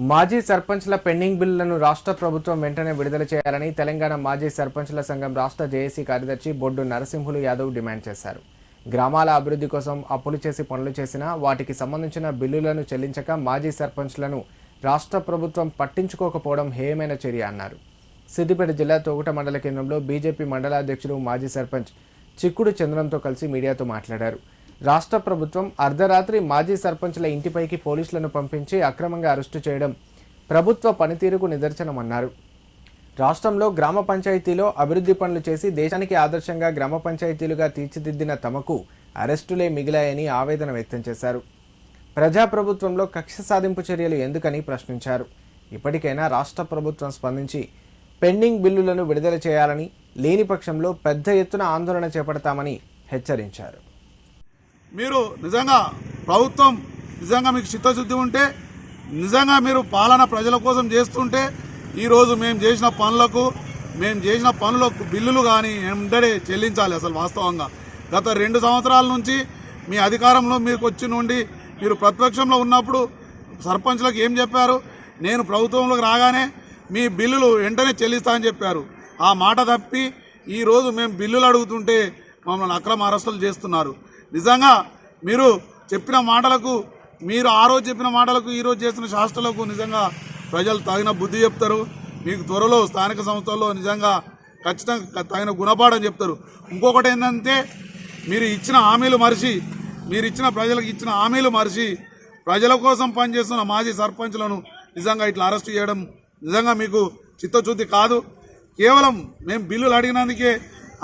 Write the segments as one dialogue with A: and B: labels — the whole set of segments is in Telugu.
A: మాజీ సర్పంచ్ల పెండింగ్ బిల్లులను రాష్ట్ర ప్రభుత్వం వెంటనే విడుదల చేయాలని తెలంగాణ మాజీ సర్పంచ్ల సంఘం రాష్ట్ర జేఏసీ కార్యదర్శి బొడ్డు నరసింహులు యాదవ్ డిమాండ్ చేశారు. గ్రామాల అభివృద్ధి కోసం అప్పులు చేసి పనులు చేసినా వాటికి సంబంధించిన బిల్లులను చెల్లించక మాజీ సర్పంచ్లను రాష్ట్ర ప్రభుత్వం పట్టించుకోకపోవడం హేయమైన చర్య అన్నారు. సిద్దిపేట జిల్లా తోగుట మండల కేంద్రంలో బీజేపీ మండలాధ్యక్షుడు మాజీ సర్పంచ్ చిక్కుడు చంద్రంతో కలిసి మీడియాతో మాట్లాడారు. రాష్ట్ర ప్రభుత్వం అర్ధరాత్రి మాజీ సర్పంచ్ల ఇంటిపైకి పోలీసులను పంపించి అక్రమంగా అరెస్టు చేయడం ప్రభుత్వ పనితీరుకు నిదర్శనమన్నారు. రాష్ట్రంలో గ్రామ పంచాయతీలో అభివృద్ధి పనులు చేసి దేశానికి ఆదర్శంగా గ్రామ పంచాయతీలుగా తీర్చిదిద్దిన తమకు అరెస్టులే మిగిలాయని ఆవేదన వ్యక్తం చేశారు. ప్రజాప్రభుత్వంలో కక్ష సాధింపు చర్యలు ఎందుకని ప్రశ్నించారు. ఇప్పటికైనా రాష్ట్ర ప్రభుత్వం స్పందించి పెండింగ్ బిల్లులను విడుదల చేయాలని, లేని పక్షంలో పెద్ద ఎత్తున ఆందోళన చేపడతామని హెచ్చరించారు.
B: మీరు నిజంగా ప్రభుత్వం నిజంగా మీకు చిత్తశుద్ధి ఉంటే, నిజంగా మీరు పాలన ప్రజల కోసం చేస్తుంటే ఈరోజు మేము చేసిన పనులకు బిల్లులు కానీ వెంటనే చెల్లించాలి. అసలు వాస్తవంగా గత 2 సంవత్సరాల నుంచి మీ అధికారంలో మీకు వచ్చి నుండి మీరు ప్రతిపక్షంలో ఉన్నప్పుడు సర్పంచ్లకు ఏం చెప్పారు? నేను ప్రభుత్వంలోకి రాగానే మీ బిల్లులు వెంటనే చెల్లిస్తా అని చెప్పారు. ఆ మాట తప్పి ఈరోజు మేము బిల్లులు అడుగుతుంటే మమ్మల్ని అక్రమ అరెస్టులు చేస్తున్నారు. నిజంగా మీరు చెప్పిన మాటలకు, మీరు ఆ రోజు చెప్పిన మాటలకు ఈరోజు చేసిన శాస్త్రాలకు నిజంగా ప్రజలు తగిన బుద్ధి చెప్తారు. మీకు త్వరలో స్థానిక సంస్థల్లో నిజంగా ఖచ్చితంగా తగిన గుణపాఠం చెప్తారు. ఇంకొకటి ఏంటంటే, మీరు ఇచ్చిన ప్రజలకు ఇచ్చిన హామీలు మరిచి ప్రజల కోసం పనిచేస్తున్న మాజీ సర్పంచ్లను నిజంగా ఇట్లా అరెస్టు చేయడం నిజంగా మీకు చిత్తశుద్ధి కాదు. కేవలం మేము బిల్లులు అడిగినందుకే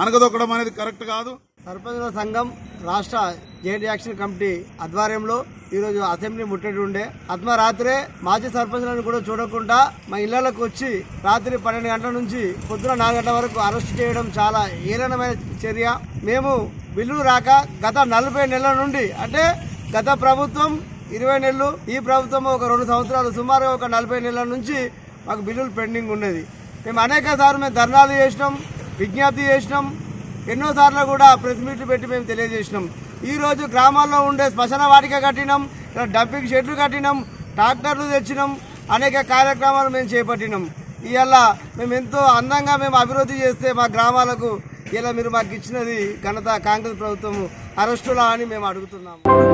B: అనగదొక్కడం అనేది కరెక్ట్ కాదు.
C: సర్పంచుల సంఘం రాష్ట్ర జేడీ యాక్షన్ కమిటీ ఆధ్వర్యంలో ఈరోజు అసెంబ్లీ ముట్టడి ఉండే అర్ధరాత్రే మాజీ సర్పంచులను కూడా చూడకుండా మా ఇళ్లకు వచ్చి రాత్రి 12 గంటల నుంచి పొద్దున 4 గంటల వరకు అరెస్ట్ చేయడం చాలా హేళనమైన చర్య. మేము బిల్లులు రాక గత 40 నెలల నుండి, అంటే గత ప్రభుత్వం 20 నెలలు, ఈ ప్రభుత్వం ఒక 2 సంవత్సరాలు, సుమారు ఒక 40 నెలల నుంచి మాకు బిల్లులు పెండింగ్ ఉన్నది. మేము అనేక సార్లు ధర్నాలు చేసినాం, విజ్ఞప్తి చేసినాం, ఎన్నోసార్లు కూడా ప్రెస్ మీట్లు పెట్టి మేము తెలియజేసినాం. ఈరోజు గ్రామాల్లో ఉండే శ్మశాన వాటిక కట్టినాం, డంపింగ్ షెడ్లు కట్టినాం, ట్రాక్టర్లు తెచ్చినాం, అనేక కార్యక్రమాలు మేము చేపట్టినాం. ఇవాళ మేము ఎంతో అందంగా మేము అభివృద్ధి చేస్తే మా గ్రామాలకు ఇలా మీరు మాకు ఇచ్చినది ఘనత కాంగ్రెస్ ప్రభుత్వం అరెస్టులా అని మేము అడుగుతున్నాము.